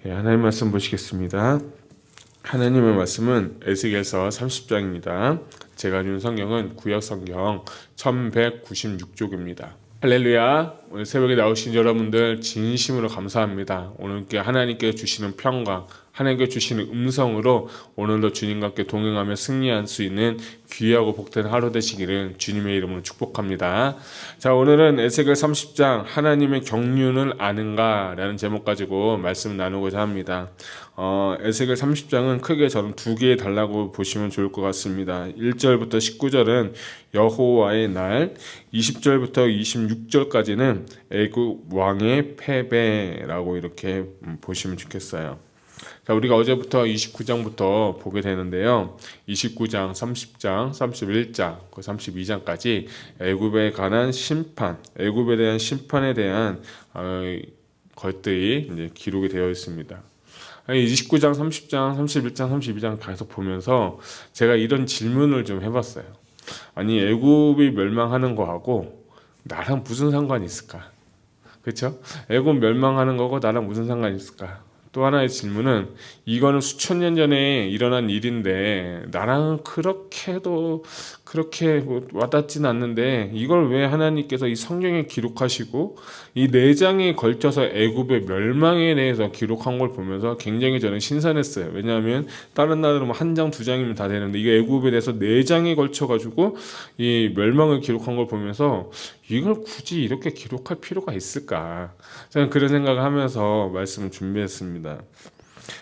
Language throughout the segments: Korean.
하나님 말씀 보시겠습니다. 하나님의 말씀은 에스겔서 30장입니다. 제가 준 성경은 구약 성경 1196쪽입니다. 할렐루야. 오늘 새벽에 나오신 여러분들 진심으로 감사합니다. 오늘께 하나님께 주시는 평강, 하나님께 주시는 음성으로 오늘도 주님과 함께 동행하며 승리할 수 있는 귀하고 복된 하루 되시기를 주님의 이름으로 축복합니다. 자, 오늘은 에스겔 30장 하나님의 경륜을 아는가 라는 제목 가지고 말씀을 나누고자 합니다. 에스겔 30장은 크게 저는 두 개에 달라고 보시면 좋을 것 같습니다. 1절부터 19절은 여호와의 날, 20절부터 26절까지는 애굽 왕의 패배라고 이렇게 보시면 좋겠어요. 자, 우리가 어제부터 29장부터 보게 되는데요. 29장, 30장, 31장, 32장까지 애굽에 관한 심판, 애굽에 대한 심판에 대한 것들이 이제 기록이 되어 있습니다. 29장, 30장, 31장, 32장 계속 보면서 제가 이런 질문을 좀 해봤어요. 아니, 애굽이 멸망하는 거하고 나랑 무슨 상관이 있을까? 그렇죠? 애굽 멸망하는 거고 나랑 무슨 상관이 있을까? 또 하나의 질문은 이거는 수천 년 전에 일어난 일인데 나랑 그렇게 와닿진 않는데 이걸 왜 하나님께서 이 성경에 기록하시고 이 4장에 걸쳐서 애굽의 멸망에 대해서 기록한 걸 보면서 굉장히 저는 신선했어요. 왜냐하면 다른 나라는 한 장, 2장이면 다 되는데 이게 애굽에 대해서 4장에 걸쳐가지고 이 멸망을 기록한 걸 보면서 이걸 굳이 이렇게 기록할 필요가 있을까? 저는 그런 생각을 하면서 말씀을 준비했습니다.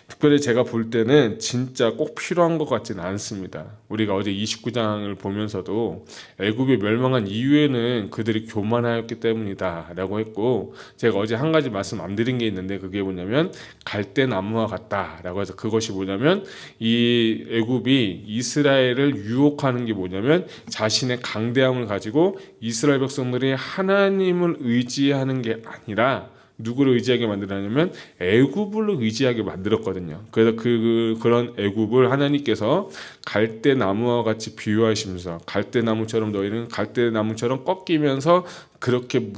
특별히 제가 볼 때는 진짜 꼭 필요한 것 같지는 않습니다. 우리가 어제 29장을 보면서도 애굽이 멸망한 이유에는 그들이 교만하였기 때문이다 라고 했고, 제가 어제 한 가지 말씀 안 드린 게 있는데 그게 뭐냐면 갈대나무와 같다 라고 해서, 그것이 뭐냐면 이 애굽이 이스라엘을 유혹하는 게 뭐냐면 자신의 강대함을 가지고 이스라엘 백성들이 하나님을 의지하는 게 아니라 누구를 의지하게 만들었냐면 애굽을 의지하게 만들었거든요. 그래서 그런 애굽을 하나님께서 갈대나무와 같이 비유하시면서 갈대나무처럼 너희는 갈대나무처럼 꺾이면서 그렇게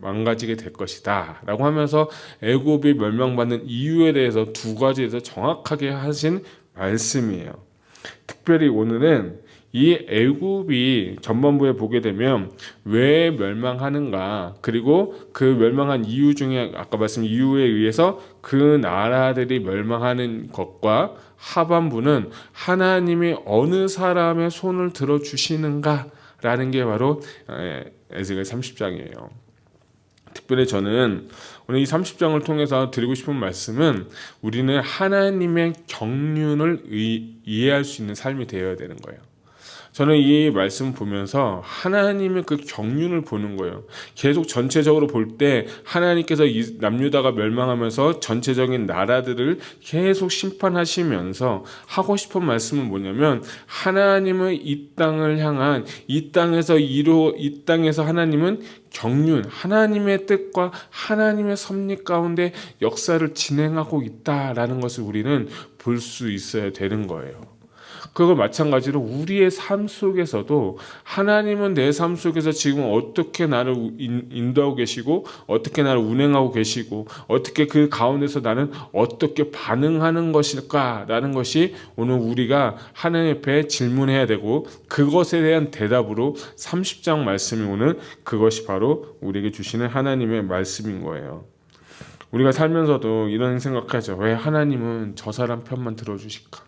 망가지게 될 것이다 라고 하면서 애굽이 멸망받는 이유에 대해서 2가지에서 정확하게 하신 말씀이에요. 특별히 오늘은 이 애굽이 전반부에 보게 되면 왜 멸망하는가, 그리고 그 멸망한 이유 중에 아까 말씀 이유에 의해서 그 나라들이 멸망하는 것과 하반부는 하나님이 어느 사람의 손을 들어주시는가 라는 게 바로 에스겔 30장이에요. 특별히 저는 오늘 이 30장을 통해서 드리고 싶은 말씀은 우리는 하나님의 경륜을 이해할 수 있는 삶이 되어야 되는 거예요. 저는 이 말씀 보면서 하나님의 그 경륜을 보는 거예요. 계속 전체적으로 볼 때 하나님께서 이 남유다가 멸망하면서 전체적인 나라들을 계속 심판하시면서 하고 싶은 말씀은 뭐냐면 하나님의 이 땅을 향한 이 땅에서 하나님은 경륜, 하나님의 뜻과 하나님의 섭리 가운데 역사를 진행하고 있다라는 것을 우리는 볼 수 있어야 되는 거예요. 그걸 마찬가지로 우리의 삶 속에서도 하나님은 내 삶 속에서 지금 어떻게 나를 인도하고 계시고 어떻게 나를 운행하고 계시고 어떻게 그 가운데서 나는 어떻게 반응하는 것일까라는 것이 오늘 우리가 하나님 앞에 질문해야 되고, 그것에 대한 대답으로 30장 말씀이 오늘 그것이 바로 우리에게 주시는 하나님의 말씀인 거예요. 우리가 살면서도 이런 생각하죠. 왜 하나님은 저 사람 편만 들어주실까?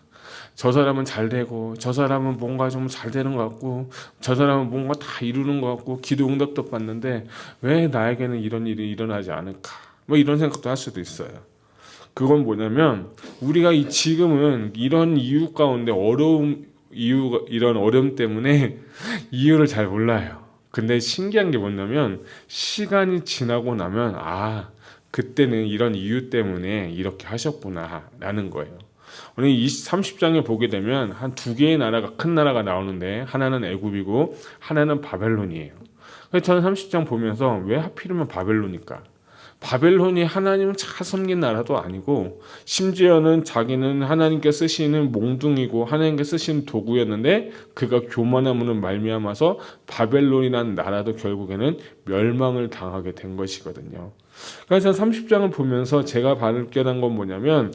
저 사람은 잘 되고 저 사람은 뭔가 좀 잘 되는 것 같고 저 사람은 뭔가 다 이루는 것 같고 기도 응답도 받는데 왜 나에게는 이런 일이 일어나지 않을까? 뭐 이런 생각도 할 수도 있어요. 그건 뭐냐면 우리가 지금은 이런 이유 가운데 이런 어려움 때문에 이유를 잘 몰라요. 근데 신기한 게 뭐냐면 시간이 지나고 나면 그때는 이런 이유 때문에 이렇게 하셨구나 라는 거예요. 오늘 이 30장에 보게 되면 한 2개의 나라가, 큰 나라가 나오는데 하나는 애굽이고 하나는 바벨론이에요. 그래서 저는 30장 보면서 왜 하필이면 바벨론일까? 바벨론이 하나님을 잘 섬긴 나라도 아니고 심지어는 자기는 하나님께 쓰시는 몽둥이고 하나님께 쓰시는 도구였는데 그가 교만함으로 말미암아서 바벨론이라는 나라도 결국에는 멸망을 당하게 된 것이거든요. 그래서 30장을 보면서 제가 발견한 건 뭐냐면,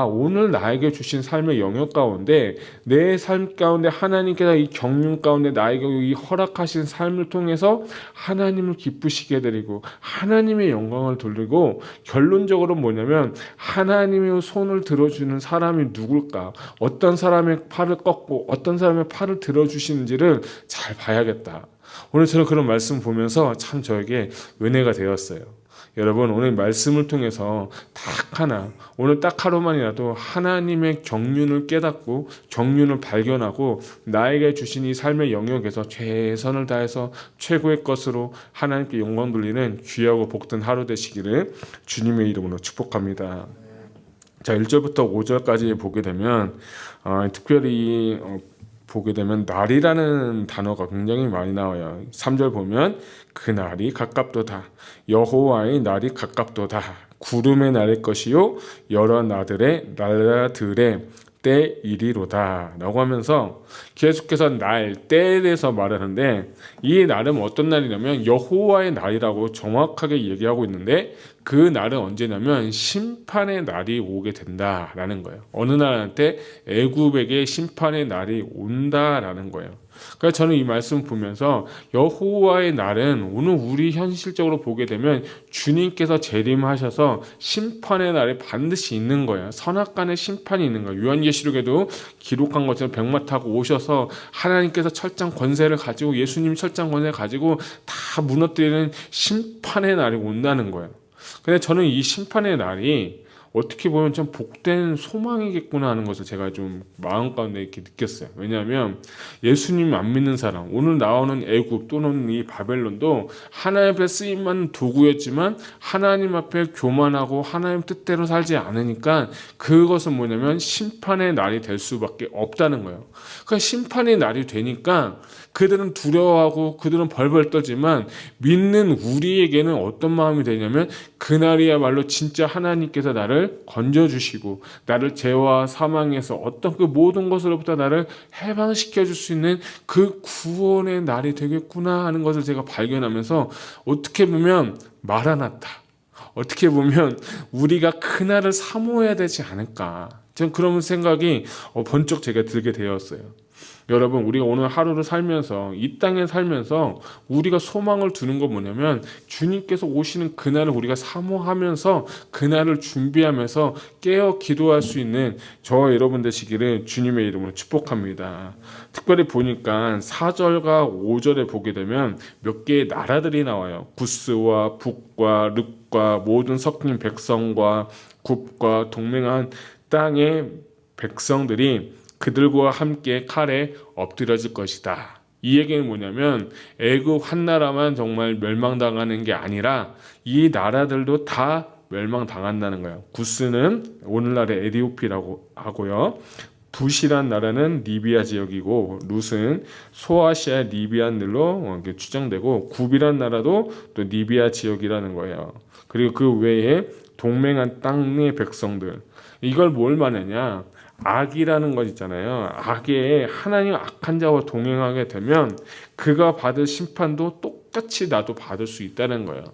오늘 나에게 주신 삶의 영역 가운데 내 삶 가운데 하나님께서 이 경륜 가운데 나에게 이 허락하신 삶을 통해서 하나님을 기쁘시게 드리고 하나님의 영광을 돌리고, 결론적으로 뭐냐면 하나님의 손을 들어주는 사람이 누굴까, 어떤 사람의 팔을 꺾고 어떤 사람의 팔을 들어주시는지를 잘 봐야겠다. 오늘 저는 그런 말씀 보면서 참 저에게 은혜가 되었어요. 여러분, 오늘 말씀을 통해서 오늘 딱 하루만이라도 하나님의 경륜을 깨닫고 경륜을 발견하고 나에게 주신 이 삶의 영역에서 최선을 다해서 최고의 것으로 하나님께 영광 돌리는 귀하고 복된 하루 되시기를 주님의 이름으로 축복합니다. 자, 1절부터 5절까지 보게 되면 특별히 보게 되면 날이라는 단어가 굉장히 많이 나와요. 3절 보면 그 날이 가깝도다. 여호와의 날이 가깝도다. 구름의 날일 것이요 여러 나라들의 때이리로다 라고 하면서 계속해서 날, 때에 대해서 말하는데, 이 날은 어떤 날이냐면 여호와의 날이라고 정확하게 얘기하고 있는데, 그 날은 언제냐면 심판의 날이 오게 된다라는 거예요. 어느 날한테 애굽에게 심판의 날이 온다라는 거예요. 그래서 저는 이 말씀 보면서 여호와의 날은 오늘 우리 현실적으로 보게 되면 주님께서 재림하셔서 심판의 날이 반드시 있는 거예요. 선악간의 심판이 있는 거예요. 요한계시록에도 기록한 것처럼 백마 타고 오셔서 하나님께서 철장 권세를 가지고, 예수님이 철장 권세를 가지고 다 무너뜨리는 심판의 날이 온다는 거예요. 근데 저는 이 심판의 날이 어떻게 보면 좀 복된 소망이겠구나 하는 것을 제가 좀 마음 가운데 이렇게 느꼈어요. 왜냐하면 예수님 안 믿는 사람, 오늘 나오는 애굽 또는 이 바벨론도 하나님 앞에 쓰임만 도구였지만 하나님 앞에 교만하고 하나님 뜻대로 살지 않으니까 그것은 뭐냐면 심판의 날이 될 수밖에 없다는 거예요. 그러니까 심판의 날이 되니까 그들은 두려워하고 그들은 벌벌 떨지만 믿는 우리에게는 어떤 마음이 되냐면, 그날이야말로 진짜 하나님께서 나를 건져주시고 나를 죄와 사망에서 어떤 그 모든 것으로부터 나를 해방시켜 줄 수 있는 그 구원의 날이 되겠구나 하는 것을 제가 발견하면서, 어떻게 보면 마라나타, 어떻게 보면 우리가 그날을 사모해야 되지 않을까, 저는 그런 생각이 번쩍 제가 들게 되었어요. 여러분, 우리가 오늘 하루를 살면서, 이 땅에 살면서 우리가 소망을 두는 건 뭐냐면 주님께서 오시는 그날을 우리가 사모하면서 그날을 준비하면서 깨어 기도할 수 있는 저와 여러분 되시기를 주님의 이름으로 축복합니다. 특별히 보니까 4절과 5절에 보게 되면 몇 개의 나라들이 나와요. 구스와 북과 륵과 모든 섞인 백성과 굽과 동맹한 땅의 백성들이 그들과 함께 칼에 엎드려질 것이다. 이 얘기는 뭐냐면 애굽 한 나라만 정말 멸망당하는 게 아니라 이 나라들도 다 멸망당한다는 거예요. 구스는 오늘날의 에디오피라고 하고요. 붓이란 나라는 리비아 지역이고, 룻은 소아시아 리비안들로 추정되고, 굽이란 나라도 또 리비아 지역이라는 거예요. 그리고 그 외에 동맹한 땅의 백성들, 이걸 뭘 말하냐, 악이라는 것 있잖아요. 악에 하나님 악한 자와 동행하게 되면 그가 받을 심판도 똑같이 나도 받을 수 있다는 거예요.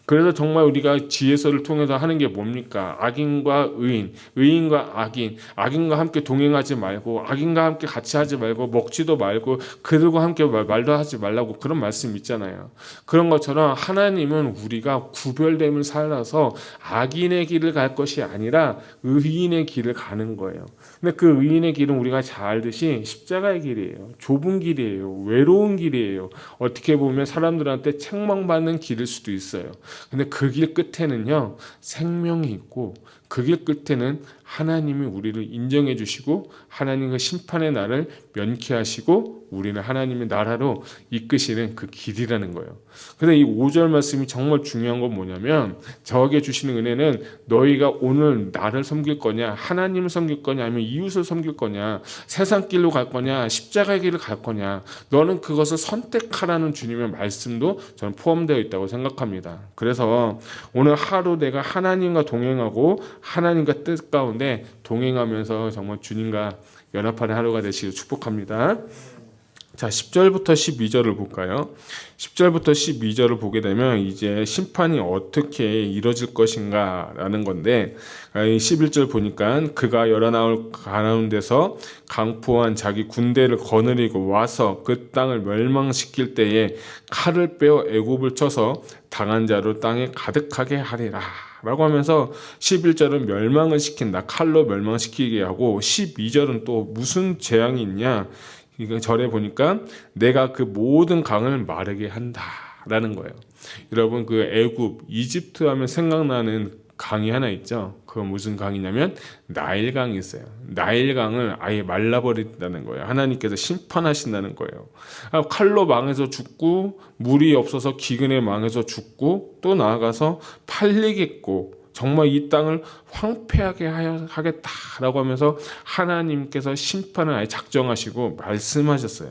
그래서 정말 우리가 지혜서를 통해서 하는 게 뭡니까? 악인과 의인, 의인과 악인, 악인과 함께 동행하지 말고, 악인과 함께 같이 하지 말고, 먹지도 말고, 그들과 함께 말도 하지 말라고, 그런 말씀 있잖아요. 그런 것처럼 하나님은 우리가 구별됨을 살아서 악인의 길을 갈 것이 아니라 의인의 길을 가는 거예요. 근데 그 의인의 길은 우리가 잘 알듯이 십자가의 길이에요. 좁은 길이에요. 외로운 길이에요. 어떻게 보면 사람들한테 책망받는 길일 수도 있어요. 근데 그 길 끝에는요, 생명이 있고, 그 길 끝에는 하나님이 우리를 인정해 주시고 하나님의 심판의 날을 면케하시고 우리는 하나님의 나라로 이끄시는 그 길이라는 거예요. 그래서 이 5절 말씀이 정말 중요한 건 뭐냐면, 저에게 주시는 은혜는 너희가 오늘 나를 섬길 거냐, 하나님을 섬길 거냐, 아니면 이웃을 섬길 거냐, 세상 길로 갈 거냐, 십자가의 길을 갈 거냐, 너는 그것을 선택하라는 주님의 말씀도 저는 포함되어 있다고 생각합니다. 그래서 오늘 하루 내가 하나님과 동행하고 하나님과 뜻 가운데 동행하면서 정말 주님과 연합하는 하루가 되시길 축복합니다. 자, 10절부터 12절을 볼까요? 10절부터 12절을 보게 되면 이제 심판이 어떻게 이뤄질 것인가 라는 건데, 11절 보니까 그가 열어 나올 가운데서 강포한 자기 군대를 거느리고 와서 그 땅을 멸망시킬 때에 칼을 빼어 애굽을 쳐서 당한 자로 땅에 가득하게 하리라 라고 하면서 11절은 멸망을 시킨다, 칼로 멸망시키게 하고, 12절은 또 무슨 재앙이 있냐, 이거 절에 보니까 내가 그 모든 강을 마르게 한다라는 거예요. 여러분, 그 애굽, 이집트 하면 생각나는 강이 하나 있죠. 그건 무슨 강이냐면 나일강이 있어요. 나일강을 아예 말라버린다는 거예요. 하나님께서 심판하신다는 거예요. 칼로 망해서 죽고, 물이 없어서 기근에 망해서 죽고, 또 나아가서 팔리겠고, 정말 이 땅을 황폐하게 하겠다라고 하면서 하나님께서 심판을 아예 작정하시고 말씀하셨어요.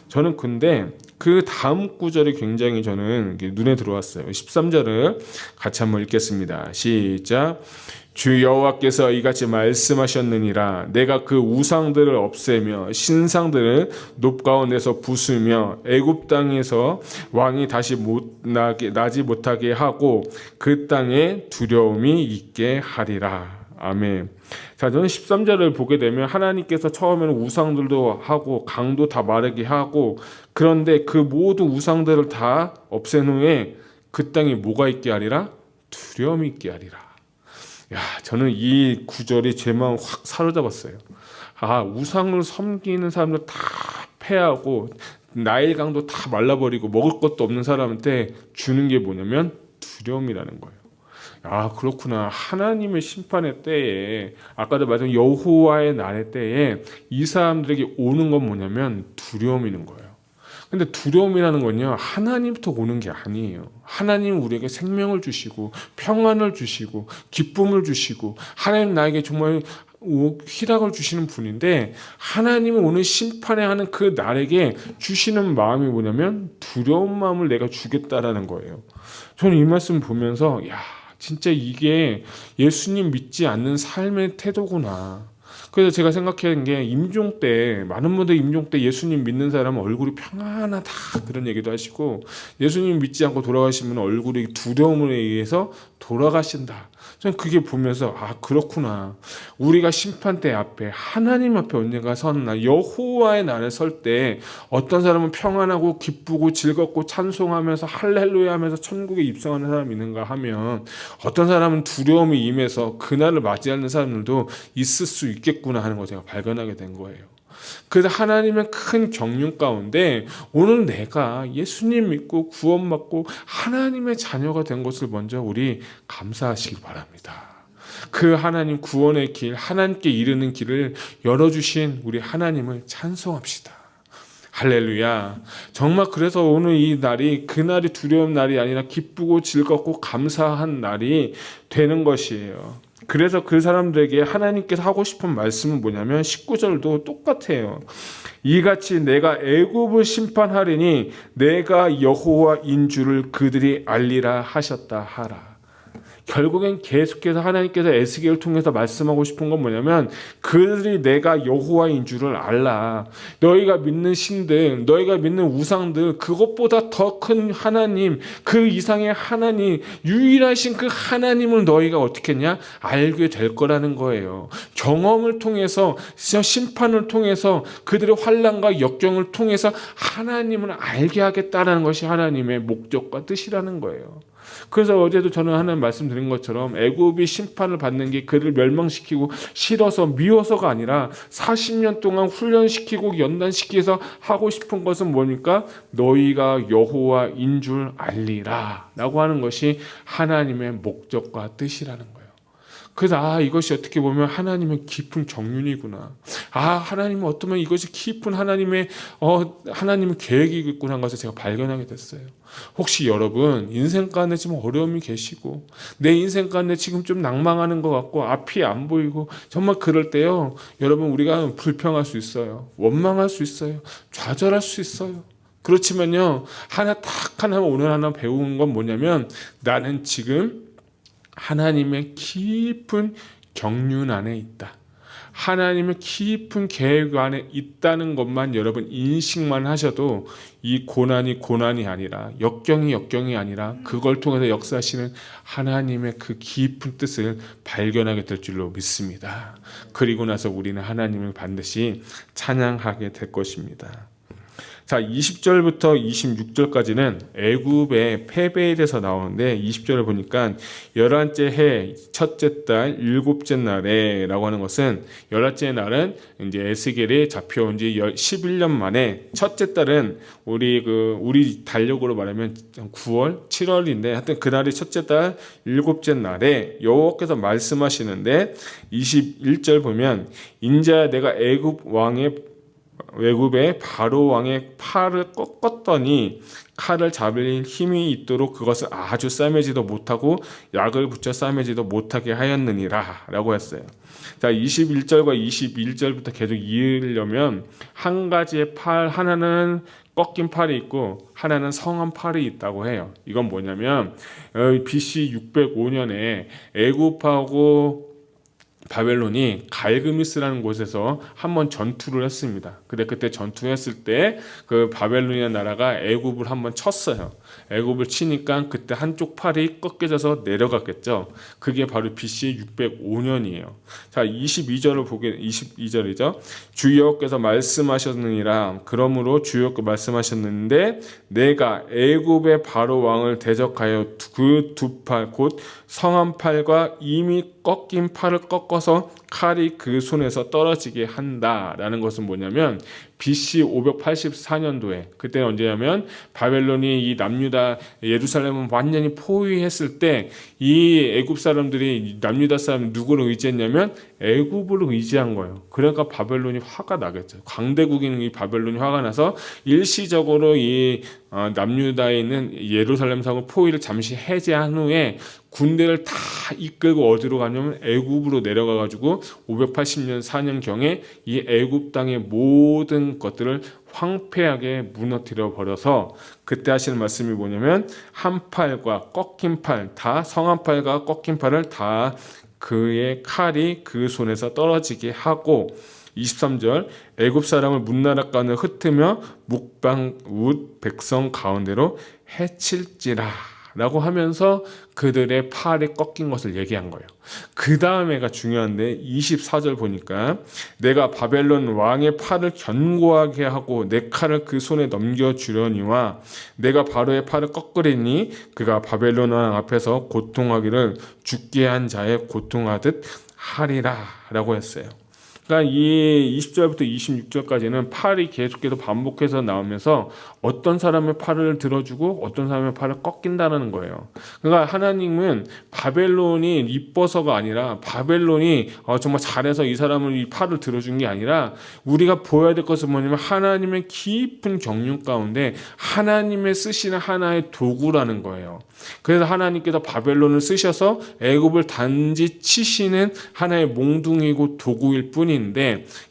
저는 근데 그 다음 구절이 굉장히 저는 눈에 들어왔어요. 13절을 같이 한번 읽겠습니다. 시작. 주 여호와께서 이같이 말씀하셨느니라. 내가 그 우상들을 없애며 신상들을 높 가운데서 부수며 애굽 땅에서 왕이 다시 나지 못하게 하고 그 땅에 두려움이 있게 하리라. 아멘. 자, 저는 13절을 보게 되면 하나님께서 처음에는 우상들도 하고 강도 다 마르게 하고, 그런데 그 모든 우상들을 다 없앤 후에 그 땅에 뭐가 있게 하리라? 두려움이 있게 하리라. 야, 저는 이 구절이 제 마음 확 사로잡았어요. 아, 우상을 섬기는 사람들 다 패하고 나일강도 다 말라버리고 먹을 것도 없는 사람한테 주는 게 뭐냐면 두려움이라는 거예요. 아, 그렇구나. 하나님의 심판의 때에, 아까도 말했던 여호와의 날의 때에 이 사람들에게 오는 건 뭐냐면 두려움이는 거예요. 근데 두려움이라는 건요, 하나님부터 오는 게 아니에요. 하나님 우리에게 생명을 주시고 평안을 주시고 기쁨을 주시고 하나님 나에게 정말 희락을 주시는 분인데, 하나님은 오늘 심판에 하는 그 날에게 주시는 마음이 뭐냐면 두려운 마음을 내가 주겠다라는 거예요. 저는 이 말씀 보면서 야, 진짜 이게 예수님 믿지 않는 삶의 태도구나. 그래서 제가 생각하는 게, 임종 때 많은 분들이 임종 때 예수님 믿는 사람은 얼굴이 평안하다 그런 얘기도 하시고, 예수님 믿지 않고 돌아가시면 얼굴이 두려움에 의해서 돌아가신다. 저는 그게 보면서 아, 그렇구나. 우리가 심판대 앞에, 하나님 앞에 언젠가 서는 날, 여호와의 날에 설 때 어떤 사람은 평안하고 기쁘고 즐겁고 찬송하면서 할렐루야 하면서 천국에 입성하는 사람이 있는가 하면, 어떤 사람은 두려움이 임해서 그날을 맞이하는 사람들도 있을 수 있겠구나 하는 걸 제가 발견하게 된 거예요. 그래서 하나님의 큰 경륜 가운데 오늘 내가 예수님 믿고 구원받고 하나님의 자녀가 된 것을 먼저 우리 감사하시기 바랍니다. 그 하나님 구원의 길, 하나님께 이르는 길을 열어주신 우리 하나님을 찬송합시다. 할렐루야. 정말 그래서 오늘 이 날이, 그날이 두려운 날이 아니라 기쁘고 즐겁고 감사한 날이 되는 것이에요. 그래서 그 사람들에게 하나님께서 하고 싶은 말씀은 뭐냐면 19절도 똑같아요. 이같이 내가 애굽을 심판하리니 내가 여호와인 줄을 그들이 알리라 하셨다 하라. 결국엔 계속해서 하나님께서 에스겔을 통해서 말씀하고 싶은 건 뭐냐면, 그들이 내가 여호와인 줄을 알라. 너희가 믿는 신들, 너희가 믿는 우상들, 그것보다 더 큰 하나님, 그 이상의 하나님, 유일하신 그 하나님을 너희가 어떻게 했냐? 알게 될 거라는 거예요. 경험을 통해서, 심판을 통해서, 그들의 환난과 역경을 통해서 하나님을 알게 하겠다라는 것이 하나님의 목적과 뜻이라는 거예요. 그래서 어제도 저는 하나님 말씀드린 것처럼 애굽이 심판을 받는 게 그를 멸망시키고 싫어서 미워서가 아니라 40년 동안 훈련시키고 연단시켜서 하고 싶은 것은 뭡니까? 너희가 여호와인 줄 알리라 라고 하는 것이 하나님의 목적과 뜻이라는 거예요. 그래서 이것이 어떻게 보면 하나님의 깊은 경륜이구나. 하나님은 어쩌면 이것이 깊은 하나님의 계획이겠구나 하는 것을 제가 발견하게 됐어요. 혹시 여러분 인생 가운데 지금 어려움이 계시고, 내 인생 가운데 지금 좀 낭망하는 것 같고 앞이 안 보이고, 정말 그럴 때요, 여러분 우리가 불평할 수 있어요. 원망할 수 있어요. 좌절할 수 있어요. 그렇지만요, 하나 오늘 하나 배운 건 뭐냐면, 나는 지금 하나님의 깊은 경륜 안에 있다. 하나님의 깊은 계획 안에 있다는 것만 여러분 인식만 하셔도 이 고난이 아니라 역경이 아니라 그걸 통해서 역사하시는 하나님의 그 깊은 뜻을 발견하게 될 줄로 믿습니다. 그리고 나서 우리는 하나님을 반드시 찬양하게 될 것입니다. 자, 20절부터 26절까지는 애굽의 패배에 대해서 나오는데 20절을 보니까 11째 해 첫째 달 7째 날에 라고 하는 것은 11째 날은 이제 에스겔이 잡혀온 지 11년 만에 첫째 달은 우리 달력으로 말하면 9월, 7월인데 하여튼 그날이 첫째 달 7째 날에 여호와께서 말씀하시는데 21절 보면 인자야 내가 애굽의 바로 왕의 팔을 꺾었더니 칼을 잡을 힘이 있도록 그것을 아주 싸매지도 못하고 약을 붙여 싸매지도 못하게 하였느니라 라고 했어요. 자, 21절과 21절부터 계속 이으려면 한 가지의 팔, 하나는 꺾인 팔이 있고 하나는 성한 팔이 있다고 해요. 이건 뭐냐면 BC 605년에 애굽하고 바벨론이 갈그미스라는 곳에서 한번 전투를 했습니다. 근데 그때 전투했을 때 그 바벨론이라는 나라가 애굽을 한번 쳤어요. 애굽을 치니까 그때 한쪽 팔이 꺾여져서 내려갔겠죠. 그게 바로 BC 605년이에요. 자, 22절이죠. 주 여호와께서 말씀하셨느니라. 그러므로 주 여호와께서 말씀하셨는데 내가 애굽의 바로 왕을 대적하여 그 두 팔 곧 성한 팔과 이미 꺾인 팔을 꺾어서 칼이 그 손에서 떨어지게 한다라는 것은 뭐냐면 BC 584년도에 그때는 언제냐면 바벨론이 이 남유다 예루살렘을 완전히 포위했을 때 이 애굽 사람들이 남유다 사람 누구를 의지했냐면 애굽을 의지한 거예요. 그러니까 바벨론이 화가 나겠죠. 강대국인 이 바벨론이 화가 나서 일시적으로 이 남유다에 있는 예루살렘 성을 포위를 잠시 해제한 후에 군대를 다 이끌고 어디로 가냐면 애굽으로 내려가 가지고 580년 4년경에 이 애굽 땅의 모든 것들을 황폐하게 무너뜨려 버려서 그때 하시는 말씀이 뭐냐면 한 팔과 꺾인 팔 다 성한 팔과 꺾인 팔을 다 그의 칼이 그 손에서 떨어지게 하고 23절 애굽 사람을 문나라 간을 흩으며 묵방웃 백성 가운데로 해칠지라 라고 하면서 그들의 팔이 꺾인 것을 얘기한 거예요. 그 다음에가 중요한데 24절 보니까 내가 바벨론 왕의 팔을 견고하게 하고 내 칼을 그 손에 넘겨주려니와 내가 바로의 팔을 꺾으리니 그가 바벨론 왕 앞에서 고통하기를 죽게 한 자의 고통하듯 하리라 라고 했어요. 그러니까 이 20절부터 26절까지는 팔이 계속해서 반복해서 나오면서 어떤 사람의 팔을 들어주고 어떤 사람의 팔을 꺾인다는 거예요. 그러니까 하나님은 바벨론이 이뻐서가 아니라 바벨론이 정말 잘해서 이 사람을 이 팔을 들어준 게 아니라 우리가 보여야 될 것은 뭐냐면 하나님의 깊은 경륜 가운데 하나님의 쓰시는 하나의 도구라는 거예요. 그래서 하나님께서 바벨론을 쓰셔서 애굽을 단지 치시는 하나의 몽둥이고 도구일 뿐인데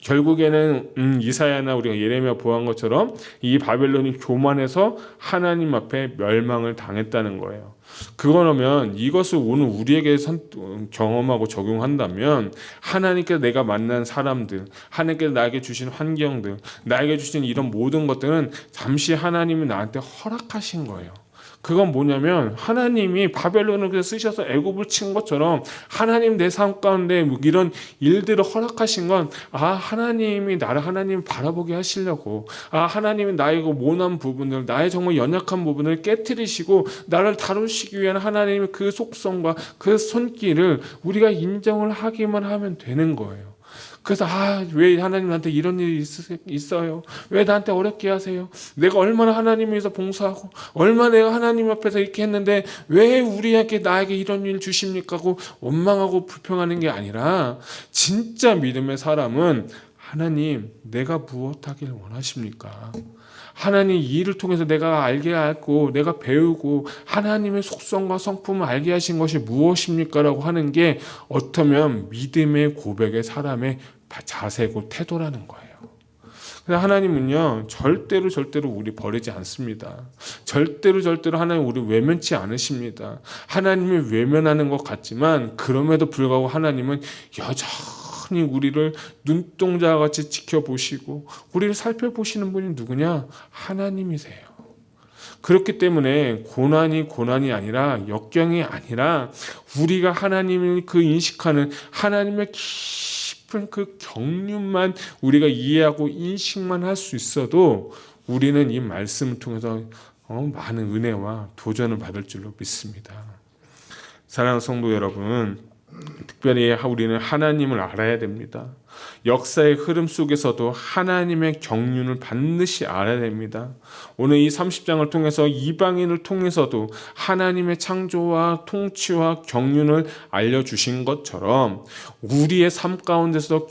결국에는 이사야나 우리가 예레미야 보한 것처럼 이 바벨론이 교만해서 하나님 앞에 멸망을 당했다는 거예요. 그러면 이것을 오늘 우리에게 경험하고 적용한다면 하나님께서 내가 만난 사람들, 하나님께서 나에게 주신 환경들, 나에게 주신 이런 모든 것들은 잠시 하나님이 나한테 허락하신 거예요. 그건 뭐냐면 하나님이 바벨론을 쓰셔서 애굽을 친 것처럼 하나님 내 삶 가운데 이런 일들을 허락하신 건 하나님이 나를 하나님 바라보게 하시려고 하나님이 나의 모난 부분을 나의 정말 연약한 부분을 깨트리시고 나를 다루시기 위한 하나님의 그 속성과 그 손길을 우리가 인정을 하기만 하면 되는 거예요. 그래서 왜 하나님 나한테 이런 일이 있어요? 왜 나한테 어렵게 하세요? 내가 얼마나 하나님 위해서 봉사하고 얼마나 내가 하나님 앞에서 이렇게 했는데 왜 우리에게 나에게 이런 일 주십니까? 하고 원망하고 불평하는 게 아니라 진짜 믿음의 사람은 하나님 내가 무엇하길 원하십니까? 하나님 이 일을 통해서 내가 알게 하고 내가 배우고 하나님의 속성과 성품을 알게 하신 것이 무엇입니까? 라고 하는 게 어쩌면 믿음의 고백의 사람의 자세고 태도라는 거예요. 그래서 하나님은요 절대로 우리 버리지 않습니다. 절대로 하나님 우리 외면치 않으십니다. 하나님이 외면하는 것 같지만 그럼에도 불구하고 하나님은 여전히 천천히 우리를 눈동자같이 지켜보시고 우리를 살펴보시는 분이 누구냐? 하나님이세요. 그렇기 때문에 고난이 아니라 역경이 아니라 우리가 하나님을 그 인식하는 하나님의 깊은 그 경륜만 우리가 이해하고 인식만 할 수 있어도 우리는 이 말씀을 통해서 많은 은혜와 도전을 받을 줄로 믿습니다. 사랑하는 성도 여러분, 특별히 우리는 하나님을 알아야 됩니다. 역사의 흐름 속에서도 하나님의 경륜을 반드시 알아야 됩니다. 오늘 이 30장을 통해서 이방인을 통해서도 하나님의 창조와 통치와 경륜을 알려주신 것처럼 우리의 삶 가운데서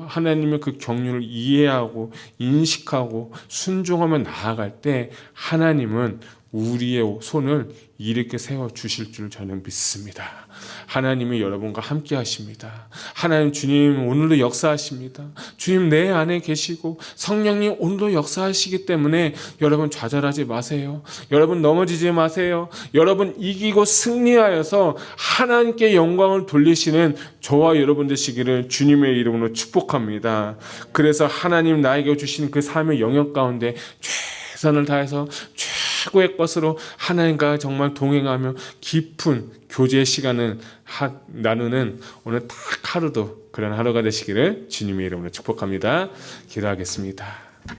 하나님의 그 경륜을 이해하고 인식하고 순종하며 나아갈 때 하나님은 우리의 손을 이렇게 세워주실 줄 저는 믿습니다. 하나님이 여러분과 함께 하십니다. 하나님 주님 오늘도 역사하십니다. 주님 내 안에 계시고 성령님 오늘도 역사하시기 때문에 여러분 좌절하지 마세요. 여러분 넘어지지 마세요. 여러분 이기고 승리하여서 하나님께 영광을 돌리시는 저와 여러분 되시기를 주님의 이름으로 축복합니다. 그래서 하나님 나에게 주신 그 삶의 영역 가운데 최선을 다해서 최고의 것으로 하나님과 정말 동행하며 깊은 교제의 시간을 나누는 오늘 딱 하루도 그런 하루가 되시기를 주님의 이름으로 축복합니다. 기도하겠습니다.